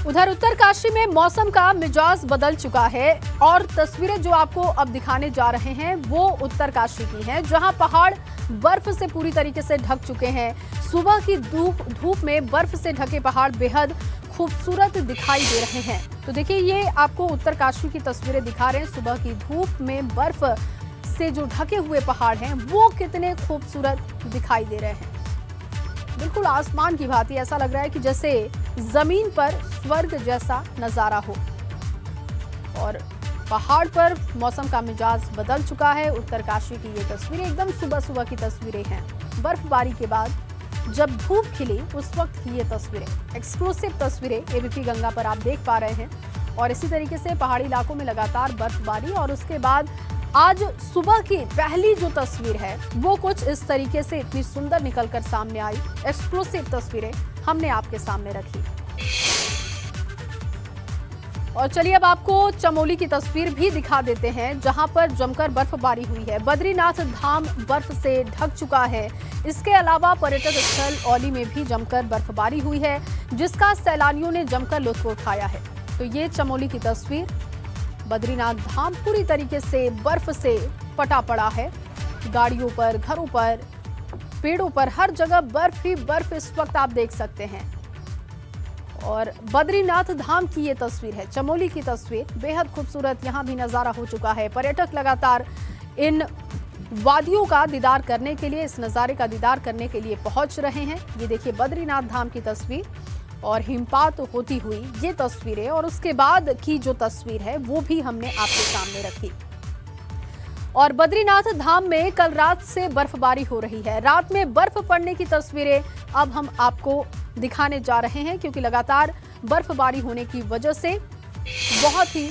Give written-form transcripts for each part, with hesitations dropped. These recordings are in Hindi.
उधर उत्तरकाशी में मौसम का मिजाज बदल चुका है और तस्वीरें जो आपको अब दिखाने जा रहे हैं वो उत्तरकाशी की हैं, जहां पहाड़ बर्फ से पूरी तरीके से ढक चुके हैं। सुबह की धूप में बर्फ से ढके पहाड़ बेहद खूबसूरत दिखाई दे रहे हैं। तो देखिए, ये आपको उत्तरकाशी की तस्वीरें दिखा रहे हैं। सुबह की धूप में बर्फ से जो ढके हुए पहाड़ हैं वो कितने खूबसूरत दिखाई दे रहे हैं। बिल्कुल आसमान की भांति ऐसा लग रहा है कि जैसे जमीन पर स्वर्ग जैसा नजारा हो। और पहाड़ पर मौसम का मिजाज बदल चुका है। उत्तरकाशी की ये तस्वीरें एकदम सुबह सुबह की तस्वीरें हैं। बर्फबारी के बाद जब धूप खिली उस वक्त की ये तस्वीरें, एक्सक्लूसिव तस्वीरें एबीपी गंगा पर आप देख पा रहे हैं। और इसी तरीके से पहाड़ी इलाकों में लगातार बर्फबारी और उसके बाद आज सुबह की पहली जो तस्वीर है वो कुछ इस तरीके से इतनी सुंदर निकलकर सामने आई। एक्सक्लूसिव तस्वीरें हमने आपके सामने रखी। और चलिए अब आपको चमोली की तस्वीर भी दिखा देते हैं, जहां पर जमकर बर्फबारी हुई है। बद्रीनाथ धाम बर्फ से ढक चुका है। इसके अलावा पर्यटक स्थल औली में भी जमकर बर्फबारी हुई है, जिसका सैलानियों ने जमकर लुत्फ उठाया है। तो ये चमोली की तस्वीर, बद्रीनाथ धाम पूरी तरीके से बर्फ से पटा पड़ा है। गाड़ियों पर, घरों पर, पेड़ों पर, हर जगह बर्फ ही बर्फ इस वक्त आप देख सकते हैं। और बद्रीनाथ धाम की ये तस्वीर है, चमोली की तस्वीर, बेहद खूबसूरत यहाँ भी नजारा हो चुका है। पर्यटक लगातार इन वादियों का दीदार करने के लिए, इस नज़ारे का दीदार करने के लिए पहुंच रहे हैं। ये देखिए बद्रीनाथ धाम की तस्वीर और हिमपात होती हुई ये तस्वीरें, और उसके बाद की जो तस्वीर है वो भी हमने आपके सामने रखी। और बद्रीनाथ धाम में कल रात से बर्फबारी हो रही है। रात में बर्फ पड़ने की तस्वीरें अब हम आपको दिखाने जा रहे हैं, क्योंकि लगातार बर्फबारी होने की वजह से बहुत ही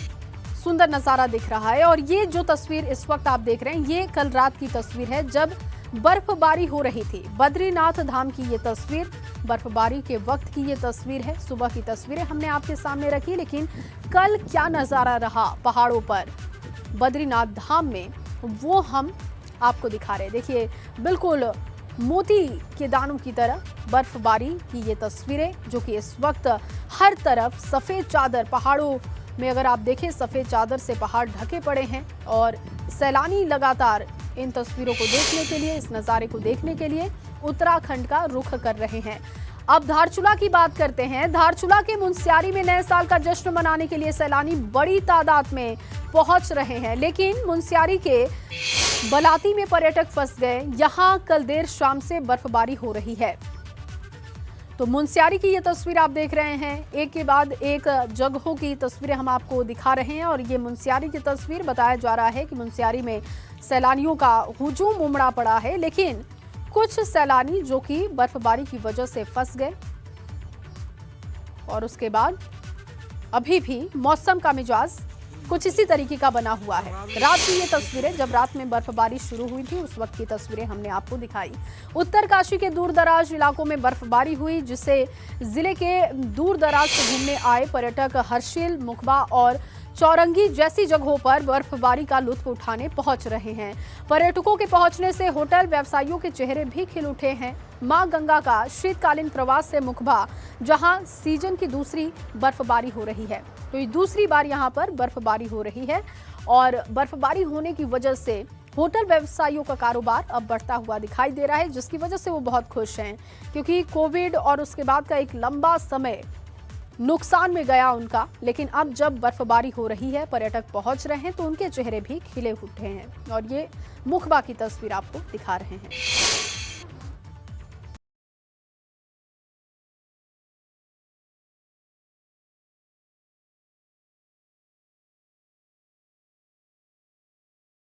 सुंदर नज़ारा दिख रहा है। और ये जो तस्वीर इस वक्त आप देख रहे हैं ये कल रात की तस्वीर है, जब बर्फबारी हो रही थी। बद्रीनाथ धाम की ये तस्वीर बर्फबारी के वक्त की ये तस्वीर है। सुबह की तस्वीरें हमने आपके सामने रखी, लेकिन कल क्या नज़ारा रहा पहाड़ों पर बद्रीनाथ धाम में वो हम आपको दिखा रहे हैं। देखिए बिल्कुल मोती के दानों की तरह बर्फबारी की ये तस्वीरें, जो कि इस वक्त हर तरफ सफ़ेद चादर, पहाड़ों में अगर आप देखें सफ़ेद चादर से पहाड़ ढके पड़े हैं। और सैलानी लगातार इन तस्वीरों को देखने के लिए, इस नज़ारे को देखने के लिए उत्तराखंड का रुख कर रहे हैं। अब धारचूला की बात करते हैं। धारचूला के मुनस्यारी में नए साल का जश्न मनाने के लिए सैलानी बड़ी तादाद में पहुंच रहे हैं, लेकिन मुनस्यारी के बलाती में पर्यटक फंस गए। यहां कल देर शाम से बर्फबारी हो रही है। तो मुनस्यारी की ये तस्वीर आप देख रहे हैं, एक के बाद एक जगहों की तस्वीरें हम आपको दिखा रहे हैं। और ये मुनस्यारी की तस्वीर, बताया जा रहा है कि मुनस्यारी में सैलानियों का हुजूम उमड़ा पड़ा है, लेकिन कुछ सैलानी जो कि बर्फबारी की वजह से फंस गए। और उसके बाद अभी भी मौसम का मिजाज कुछ इसी तरीके का बना हुआ है। रात की ये तस्वीरें, जब रात में बर्फबारी शुरू हुई थी उस वक्त की तस्वीरें हमने आपको दिखाई। उत्तरकाशी के दूर दराज इलाकों में बर्फबारी हुई, जिससे जिले के दूर दराज से घूमने आए पर्यटक हर्षिल, मुखबा और चौरंगी जैसी जगहों पर बर्फबारी का लुत्फ उठाने पहुंच रहे हैं। पर्यटकों के पहुंचने से होटल व्यवसायियों के चेहरे भी खिल उठे हैं। मां गंगा का शीतकालीन प्रवास से मुखबा, जहां सीजन की दूसरी बर्फबारी हो रही है। तो ये दूसरी बार यहां पर बर्फबारी हो रही है, और बर्फबारी होने की वजह से होटल व्यवसायियों का कारोबार अब बढ़ता हुआ दिखाई दे रहा है, जिसकी वजह से वो बहुत खुश हैं, क्योंकि कोविड और उसके बाद का एक लंबा समय नुकसान में गया उनका। लेकिन अब जब बर्फबारी हो रही है, पर्यटक पहुंच रहे हैं, तो उनके चेहरे भी खिले उठे हैं। और ये मुखबा की तस्वीर आपको दिखा रहे हैं।